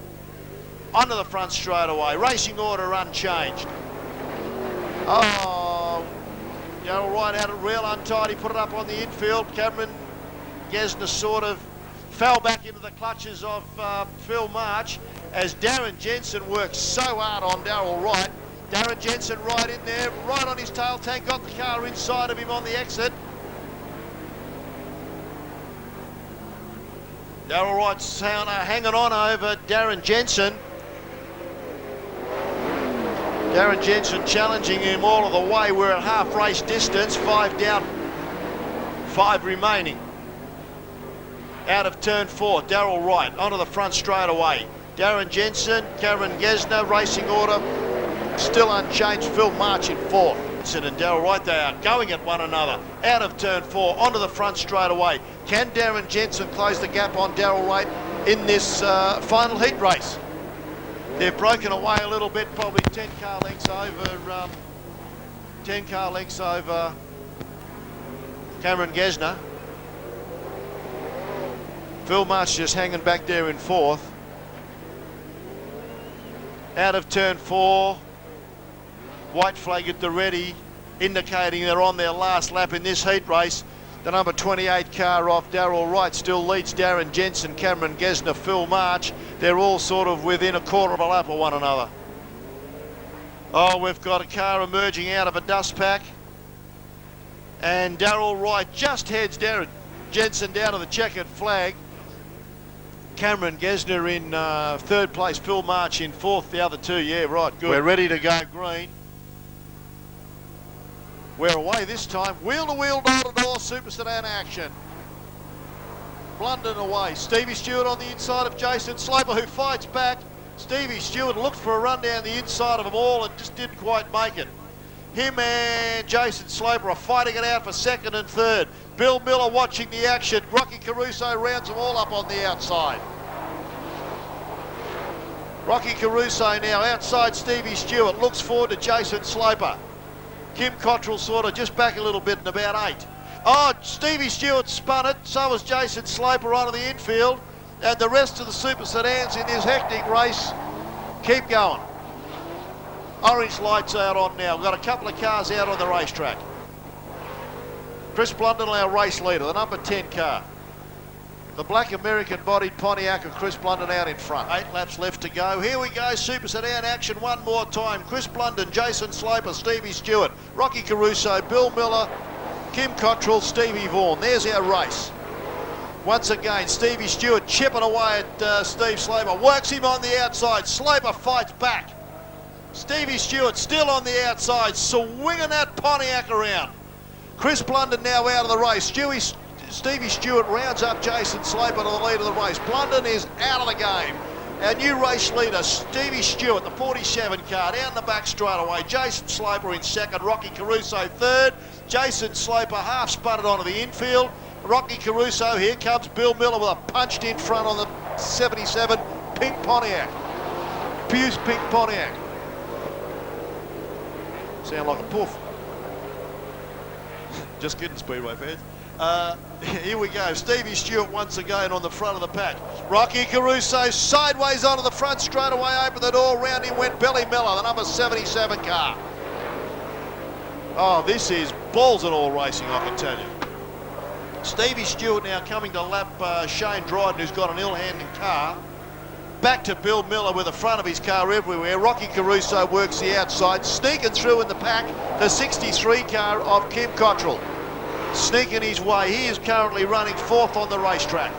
Onto the front straight away, racing order unchanged. Oh, Darrell Wright had it real untidy, put it up on the infield. Cameron Gessner sort of fell back into the clutches of Phil March as Darren Jensen worked so hard on Darrell Wright. Darren Jensen right in there, right on his tail tank, got the car inside of him on the exit. Darrell Wright's hanging on over Darren Jensen. Darren Jensen challenging him all of the way. We're at half race distance, 5 down, 5 remaining. Out of turn 4, Darrell Wright onto the front straight away. Darren Jensen, Cameron Gessner, racing order still unchanged. Phil March in 4th. And Darrell Wright, they are going at one another. Out of turn 4, onto the front straight away. Can Darren Jensen close the gap on Darrell Wright in this final heat race? They've broken away a little bit, probably 10 car lengths over Cameron Gessner. Phil Marsh just hanging back there in fourth. Out of turn 4. White flag at the ready, indicating they're on their last lap in this heat race. The number 28 car off Darrell Wright still leads Darren, Jensen, Cameron Gessner, Phil March. They're all sort of within a quarter of a lap of one another. Oh, we've got a car emerging out of a dust pack. And Darrell Wright just heads Darren Jensen down to the checkered flag. Cameron Gessner in third place, Phil March in fourth, the other two, yeah, right, good. We're ready to go green. We're away this time, wheel to wheel, door to door, super sedan action. Blunden away, Stevie Stewart on the inside of Jason Sloper, who fights back. Stevie Stewart looked for a run down the inside of them all and just didn't quite make it. Him and Jason Sloper are fighting it out for second and third. Bill Miller watching the action. Rocky Caruso rounds them all up on the outside. Rocky Caruso now outside Stevie Stewart. Looks forward to Jason Sloper. Kim Cottrell sort of just back a little bit in about 8. Oh, Stevie Stewart spun it. So was Jason Sloper onto the infield. And the rest of the super sedans in this hectic race keep going. Orange lights out on now. We've got a couple of cars out on the racetrack. Chris Blunden, our race leader, the number 10 car. The black American-bodied Pontiac of Chris Blunden out in front. 8 laps left to go. Here we go, super sedan action one more time. Chris Blunden, Jason Sloper, Stevie Stewart, Rocky Caruso, Bill Miller, Kim Cottrell, Stevie Vaughan. There's our race. Once again, Stevie Stewart chipping away at Steve Sloper. Works him on the outside. Sloper fights back. Stevie Stewart still on the outside, swinging that Pontiac around. Chris Blunden now out of the race. Stevie Stewart rounds up Jason Sloper to the lead of the race. Blunden is out of the game. Our new race leader, Stevie Stewart, the 47 car, down the back straight away. Jason Sloper in second, Rocky Caruso third. Jason Sloper half sputtered onto the infield. Rocky Caruso, here comes Bill Miller with a punched in front on the 77 pink Pontiac. Puce pink Pontiac. Sound like a poof. Just kidding, Speedway fans. Here we go. Stevie Stewart once again on the front of the pack. Rocky Caruso sideways onto the front straight away. Open the door. Round him went Billy Miller, the number 77 car. Oh, this is balls and all racing, I can tell you. Stevie Stewart now coming to lap Shane Dryden, who's got an ill-handed car. Back to Bill Miller with the front of his car everywhere. Rocky Caruso works the outside. Sneaking through in the pack, the 63 car of Kim Cottrell. Sneaking his way. He is currently running fourth on the racetrack.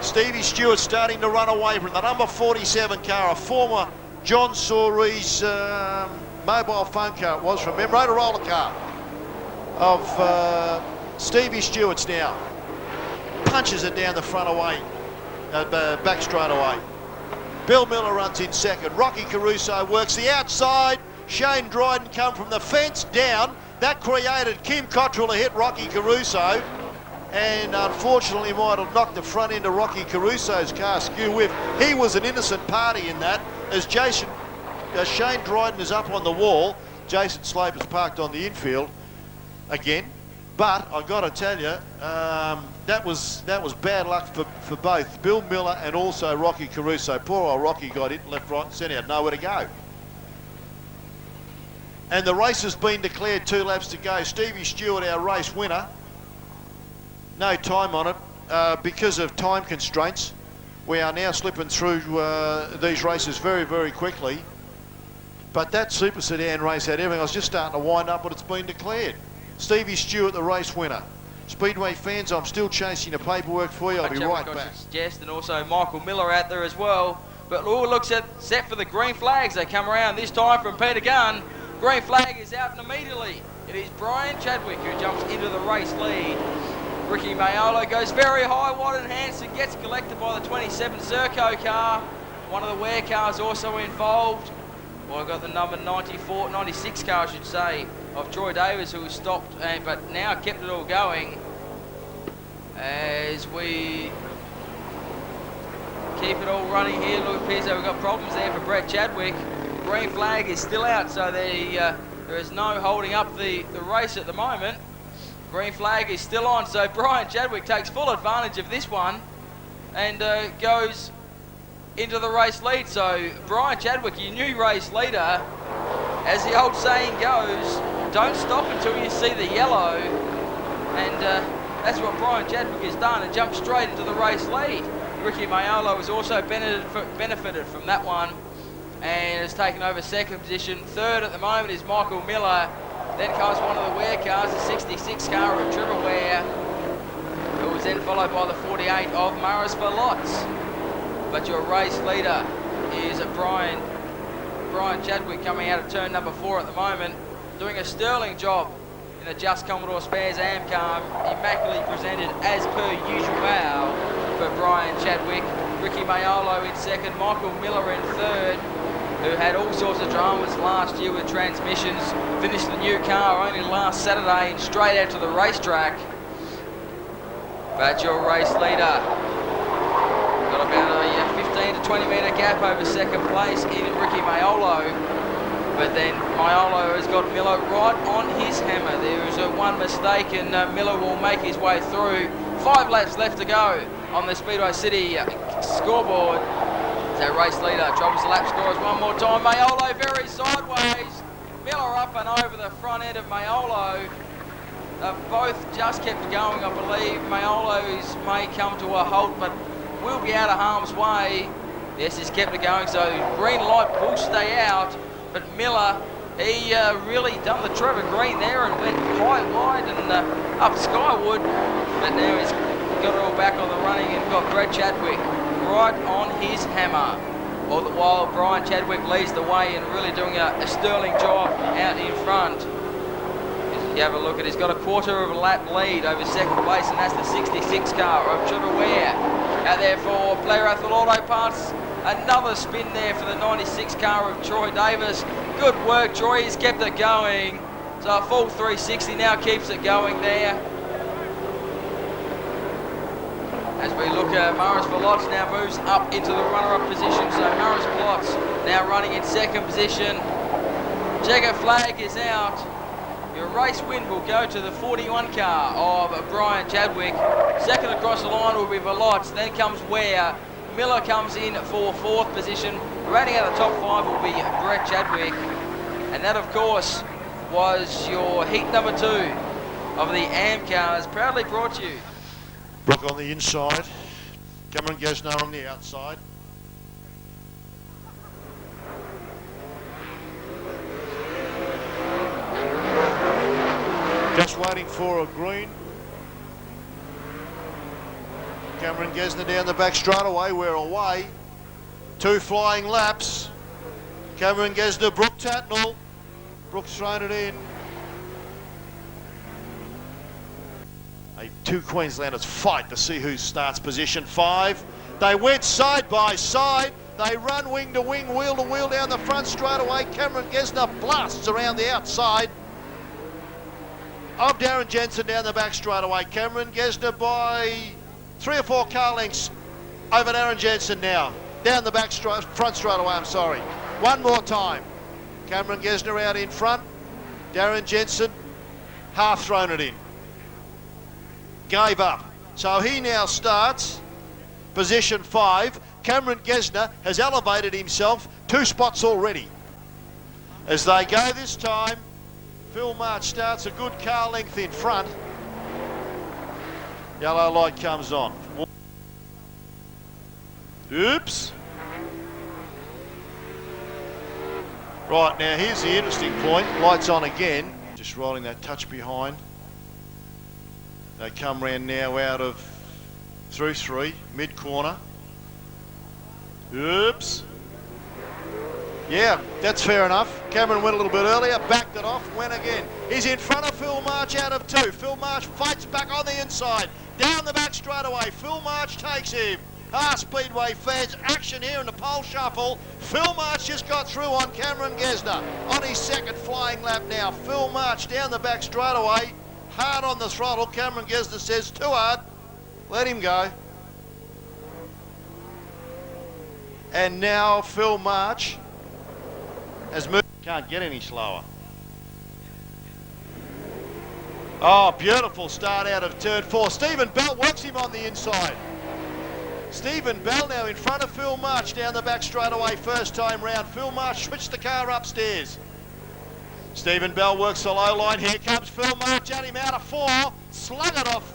Stevie Stewart starting to run away from the number 47 car, a former John Soary's mobile phone car, it was from him, Reuter car of Stevie Stewart's now. Punches it down the front away, back straight away. Bill Miller runs in second. Rocky Caruso works the outside. Shane Dryden come from the fence down. That created Kim Cottrell to hit Rocky Caruso. And unfortunately might have knocked the front end of Rocky Caruso's car skew whiff. He was an innocent party in that. As Shane Dryden is up on the wall, Jason Sloper's parked on the infield again. But I've got to tell you, that was bad luck for both Bill Miller and also Rocky Caruso. Poor old Rocky got hit left, right and centre, had nowhere to go. And the race has been declared 2 laps to go. Stevie Stewart, our race winner. No time on it because of time constraints. We are now slipping through these races very, very quickly. But that Super Sedan race had everything. I was just starting to wind up, but it's been declared. Stevie Stewart, the race winner. Speedway fans, I'm still chasing the paperwork for you. I'll be right back. Suggest, and also Michael Miller out there as well. But all looks set for the green flags. They come around this time from Peter Gunn. Green flag is out immediately. It is Brian Chadwick who jumps into the race lead. Ricky Mayolo goes very high, wide and Hanson gets collected by the 27 Zerko car. One of the Ware cars also involved. Well, I've got the number 96 car, I should say, of Troy Davis, who was stopped, but now kept it all going as we keep it all running here. Look, appears that we've got problems there for Brett Chadwick. Green flag is still out, so there is no holding up the race at the moment. Green flag is still on, so Brian Chadwick takes full advantage of this one. and goes into the race lead. So Brian Chadwick, your new race leader, as the old saying goes, don't stop until you see the yellow, and that's what Brian Chadwick has done and jumped straight into the race lead. Ricky Maiolo has also benefited from that one and has taken over second position. Third at the moment is Michael Miller. Then comes one of the Ware cars, the 66 car of Trevor Ware, who was then followed by the 48 of Maris Velots. But your race leader is Brian Chadwick, coming out of turn number 4 at the moment, doing a sterling job in the Just Commodore Spares Amcar, immaculately presented as per usual for Brian Chadwick. Ricky Maiolo in second, Michael Miller in third, who had all sorts of dramas last year with transmissions, finished the new car only last Saturday and straight out to the racetrack. But your race leader got about a 15 to 20 metre gap over second place in Ricky Maiolo. But then Maiolo has got Miller right on his hammer. There is one mistake and Miller will make his way through. 5 laps left to go on the Speedway City scoreboard. So race leader troubles the lap scores one more time. Maiolo very sideways. Miller up and over the front end of Maiolo. Both just kept going, I believe. Maiolo's may come to a halt, but will be out of harm's way. Yes, he's kept it going, so green light will stay out. But Miller, he really done the Trevor Green there and went quite wide and up skyward. But now he's got it all back on the running and got Brad Chadwick right on his hammer. All the while, Brian Chadwick leads the way and really doing a sterling job out in front. If you have a look at it, he's got a quarter of a lap lead over second place, and that's the 66 car of Trevor Ware. Out there for Player Athol Auto Parts. Another spin there for the 96 car of Troy Davis. Good work, Troy. He's kept it going. So a full 360 now keeps it going there. As we look at Maris Velots now moves up into the runner-up position. So Maris Velots now running in second position. Checker flag is out. Your race win will go to the 41 car of Brian Chadwick. Second across the line will be Velots. Then comes Ware. Miller comes in for fourth position. Rounding out the top 5 will be Brett Chadwick. And that, of course, was your heat number 2 of the AM cars, proudly brought to you. Brooke on the inside, Cameron Gessner on the outside. Just waiting for a green. Cameron Gessner down the back straightaway, we're away. 2 flying laps. Cameron Gessner, Brooke Tatnell. Brooke's thrown it in. 2 Queenslanders fight to see who starts position 5. They went side by side. They run wing to wing, wheel to wheel down the front straight away. Cameron Gessner blasts around the outside of Darren Jensen down the back straight away. Cameron Gessner by 3 or 4 car lengths over Darren Jensen now. Down the back front straight away, I'm sorry. One more time. Cameron Gessner out in front. Darren Jensen half thrown it in. Gave up. So he now starts position 5. Cameron Gessner has elevated himself 2 spots already. As they go this time, Phil March starts a good car length in front. Yellow light comes on. Oops. Right, now here's the interesting point. Lights on again. Just rolling that touch behind. They come round now out of through 3, mid-corner. Oops. Yeah, that's fair enough. Cameron went a little bit earlier, backed it off, went again. He's in front of Phil March out of 2. Phil March fights back on the inside. Down the back straight away. Phil March takes him. Speedway fans, action here in the pole shuffle. Phil March just got through on Cameron Gessner on his second flying lap now. Phil March down the back straight away. Hard on the throttle. Cameron Gessner says too hard. Let him go. And now Phil March has moved. Can't get any slower. Oh, beautiful start out of turn 4. Stephen Bell works him on the inside. Stephen Bell now in front of Phil March down the back straightaway first time round. Phil March switched the car upstairs. Stephen Bell works the low line. Here comes Phil March at him out of 4. Slung it off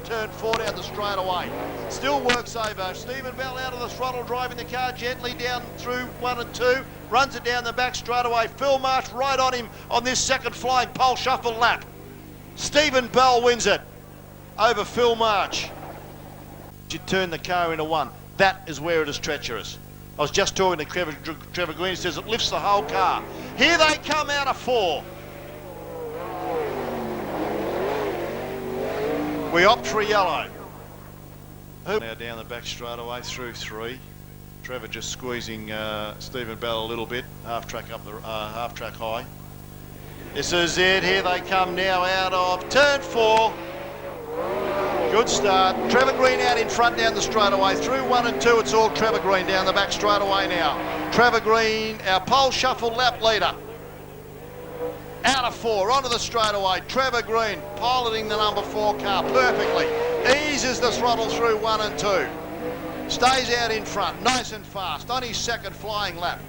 turn 4 down the straightaway. Still works over. Stephen Bell out of the throttle, driving the car gently down through 1 and 2. Runs it down the back straightaway. Phil March right on him on this second flying pole shuffle lap. Stephen Bell wins it over Phil March. You turn the car into 1. That is where it is treacherous. I was just talking to Trevor Green. He says it lifts the whole car. Here they come out of 4. We opt for a yellow. Now down the back straightaway through 3. Trevor just squeezing Stephen Bell a little bit. Half track up the half track high. This is it. Here they come now out of turn 4. Good start. Trevor Green out in front down the straightaway. Through 1 and 2, it's all Trevor Green down the back straightaway now. Trevor Green, our pole shuffle lap leader. Out of 4, onto the straightaway. Trevor Green piloting the number 4 car perfectly. Eases the throttle through 1 and 2. Stays out in front, nice and fast, on his second flying lap.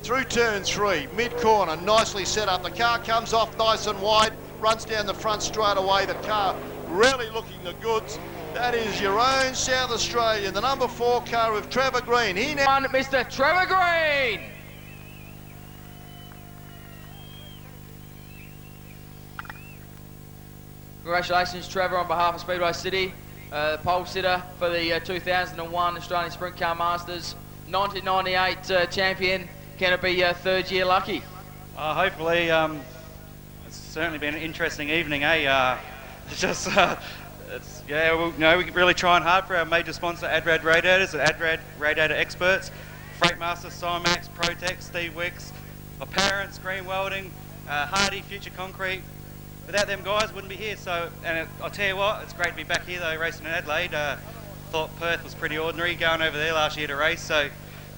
Through turn 3, mid-corner, nicely set up. The car comes off nice and wide, runs down the front straightaway. The car really looking the goods. That is your own South Australian, the number 4 car of Trevor Green. He now One, Mr. Trevor Green. Congratulations, Trevor, on behalf of Speedway City, pole sitter for the 2001 Australian Sprint Car Masters, 1998 champion. Can it be third year lucky? Hopefully. It's certainly been an interesting evening, eh? We're really trying hard for our major sponsor, Adelaide Radiators, and Adelaide Radiator Experts, Freightmaster, Cymax, Protex, Steve Wicks, my parents, Green Welding, Hardy, Future Concrete. Without them guys, wouldn't be here. So, and I'll tell you what, it's great to be back here though, racing in Adelaide. Thought Perth was pretty ordinary going over there last year to race, so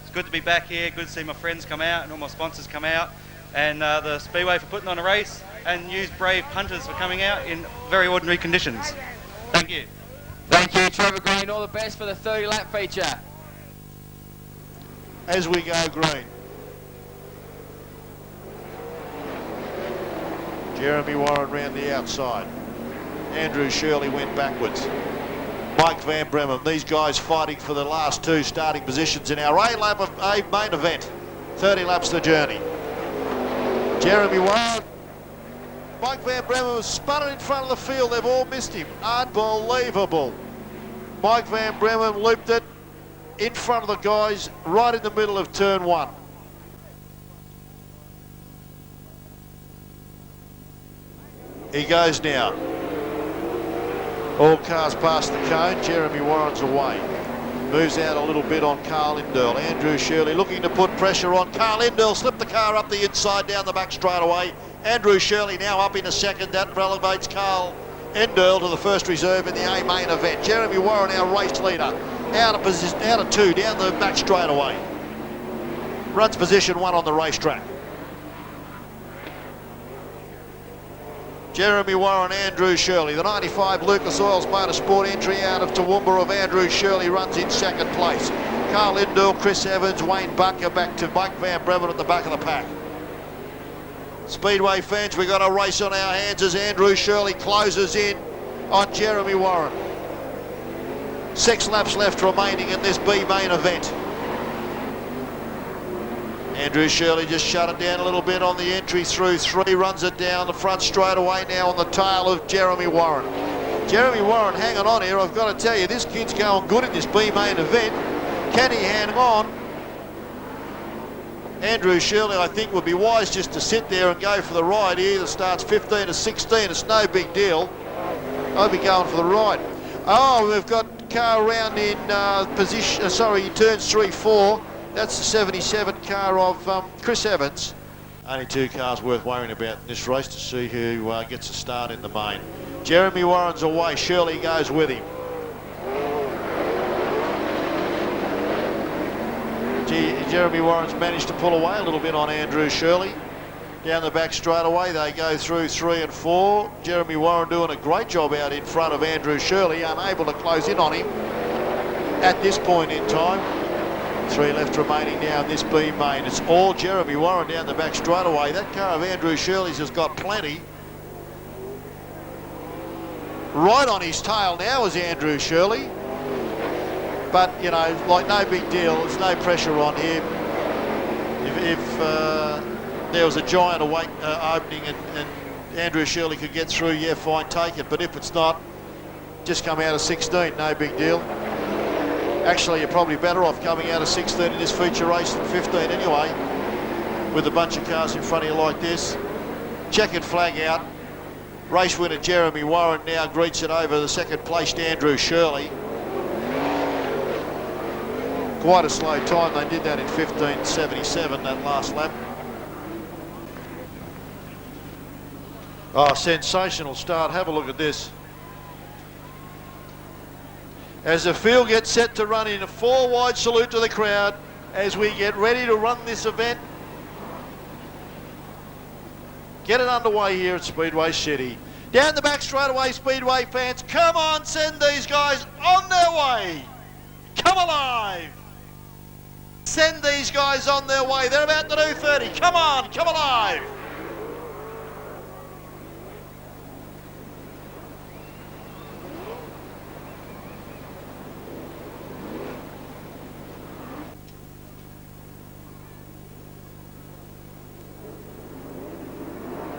it's good to be back here. Good to see my friends come out and all my sponsors come out, and the Speedway for putting on a race, and use brave punters for coming out in very ordinary conditions. Thank you. Thank you, Trevor Green. All the best for the 30-lap feature. as we go green. Jeremy Warren round the outside. Andrew Shirley went backwards. Mike Van Bremen, these guys fighting for the last two starting positions in our A-lap of a main event. 30 laps the journey. Jeremy Warren. Mike Van Bremen was spun in front of the field. They've all missed him. Unbelievable. Mike Van Bremen looped it in front of the guys right in the middle of turn one. He goes now. All cars past the cone. Jeremy Warren's away. Moves out a little bit on Carl Indell. Andrew Shirley looking to put pressure on. Carl Indell slipped the car up the inside down the back straight away. Andrew Shirley now up in a second. That relegates Carl Indell to the first reserve in the A main event. Jeremy Warren, our race leader, out of position, out of two, down the back straight away. Runs position one on the racetrack. Jeremy Warren, Andrew Shirley. The 95 Lucas Oils Motorsport entry out of Toowoomba of Andrew Shirley runs in second place. Carl Indell, Chris Evans, Wayne Bunker back to Mike Van Bremen at the back of the pack. Speedway fans, we've got a race on our hands as Andrew Shirley closes in on Jeremy Warren. 6 laps left remaining in this B main event. Andrew Shirley just shut it down a little bit on the entry through 3, runs it down the front straight away now on the tail of Jeremy Warren. Jeremy Warren hanging on here. I've got to tell you, this kid's going good in this B main event. Can he hang on? Andrew Shirley, I think, would be wise just to sit there and go for the ride. He either starts 15 or 16. It's no big deal. I'll be going for the ride. Oh, we've got car around in position, turns 3, 4. That's the 77 car of Chris Evans. Only 2 cars worth worrying about in this race to see who gets a start in the main. Jeremy Warren's away. Shirley goes with him. Jeremy Warren's managed to pull away a little bit on Andrew Shirley. Down the back straight away, they go through 3 and 4. Jeremy Warren doing a great job out in front of Andrew Shirley, unable to close in on him. at this point in time. 3 left remaining now in this B main. It's all Jeremy Warren down the back straight away. That car of Andrew Shirley's has got plenty. Right on his tail now is Andrew Shirley. But, you know, like no big deal. There's no pressure on him. If there was a giant opening and Andrew Shirley could get through, yeah, fine, take it. But if it's not, just come out of 16, no big deal. Actually, you're probably better off coming out of 16 in this feature race than 15 anyway, with a bunch of cars in front of you like this. Checkered flag out. Race winner Jeremy Warren now greets it over the second placed Andrew Shirley. Quite a slow time. They did that in 15.77, that last lap. Oh, sensational start. Have a look at this. As the field gets set to run in a 4-wide salute to the crowd as we get ready to run this event. Get it underway here at Speedway City. Down the back straight away, Speedway fans. Come on, send these guys on their way. Come alive. Send these guys on their way. They're about to do 30. Come on, come alive.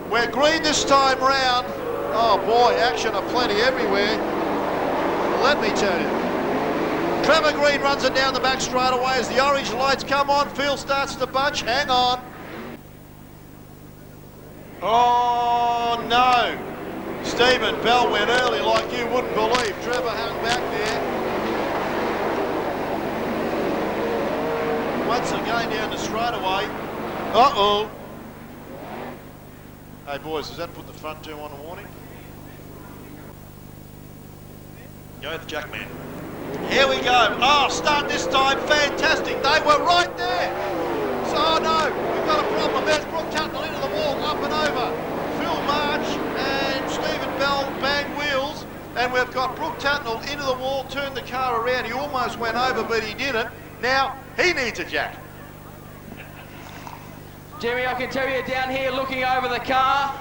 We're green this time round. Oh boy, action aplenty everywhere. Let me tell you. Trevor Green runs it down the back straight away as the orange lights come on. Field starts to bunch. Hang on. Oh no. Stephen Bell went early like you wouldn't believe. Trevor hung back there. Once again down the straightaway. Uh-oh. Hey boys, does that put the front two on a warning? Go the Jackman. Here we go. Oh, start this time. Fantastic. They were right there. So, no, we've got a problem. There's Brooke Tatnell into the wall, up and over. Phil March and Stephen Bell bang wheels. And we've got Brooke Tatnell into the wall, turned the car around. He almost went over, but he didn't. Now, he needs a jack. Jimmy, I can tell you down here looking over the car,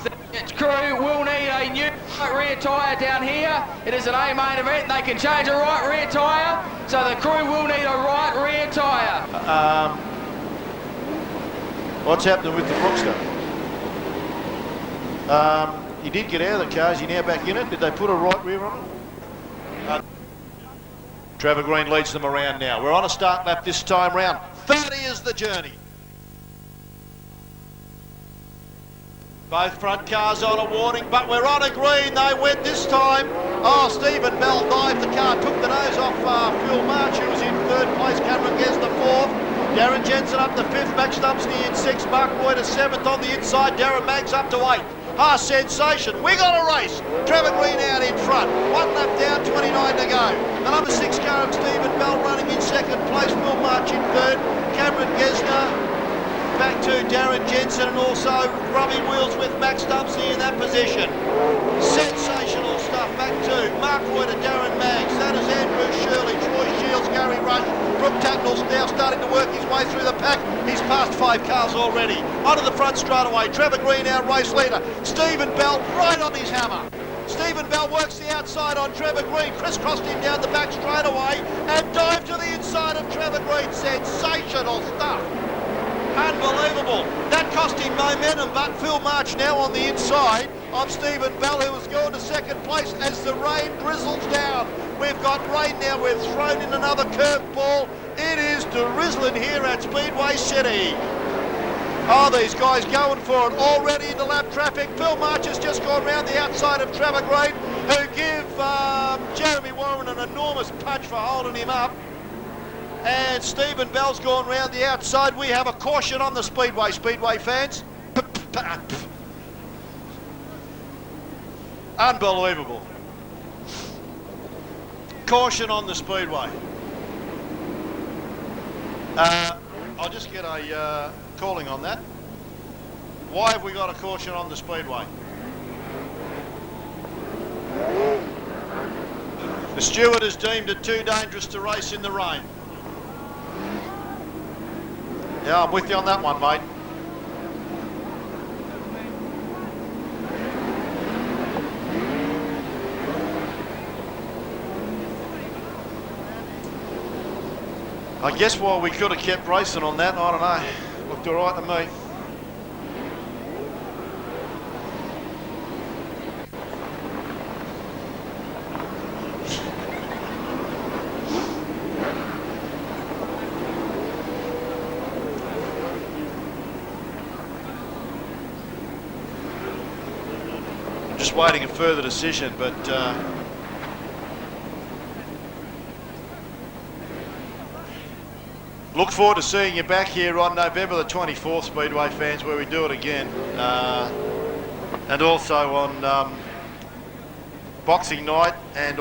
the crew will need a new rear tyre down here. It is an A-main event and they can change a right rear tyre, so the crew will need a right rear tyre. What's happening with the Brookster? He did get out of the car. Is he now back in it? Did they put a right rear on it? Trevor Green leads them around now. We're on a start lap this time round. 30 is the journey. Both front cars on a warning, but we're on a green. They went this time. Oh, Stephen Bell dived the car, took the nose off Phil March, who was in 3rd place. Cameron Gessner 4th. Darren Jensen up to 5th. Max Dumesny in 6th. Mark Reuter 7th on the inside. Darren Maggs up to 8th. Ah, sensation. We got a race. Trevor Green out in front. 1 lap down, 29 to go. The number 6 car of Stephen Bell running in 2nd place. Phil March in 3rd. Cameron Gessner back to Darren Jensen and also rubbing wheels with Max Dumesny in that position. Sensational stuff. Back to Mark Reuter, Darren Maggs. That is Andrew Shirley, Troy Shields, Gary Rush. Brooke Tatnell's now starting to work his way through the pack. He's passed 5 cars already. Onto the front straight away. Trevor Green, our race leader. Stephen Bell right on his hammer. Stephen Bell works the outside on Trevor Green, crisscrossed him down the back straight away and dived to the inside of Trevor Green. Sensational stuff. Unbelievable. That cost him momentum, but Phil March now on the inside of Stephen Bell, who has gone to 2nd place as the rain drizzles down. We've got rain now. We've thrown in another curveball. It is drizzling here at Speedway City. Oh, these guys going for it already into lap traffic. Phil March has just gone round the outside of Trevor Green, who give Jeremy Warren an enormous punch for holding him up. And Stephen Bell's gone round the outside. We have a caution on the Speedway, Speedway fans. Unbelievable. Caution on the Speedway. I'll just get a calling on that. Why have we got a caution on the Speedway? The steward has deemed it too dangerous to race in the rain. Yeah, I'm with you on that one, mate. I guess why we could have kept racing on that, I don't know. Looked all right to me. Just waiting a further decision, but look forward to seeing you back here on November the 24th, Speedway fans, where we do it again, and also on Boxing Night and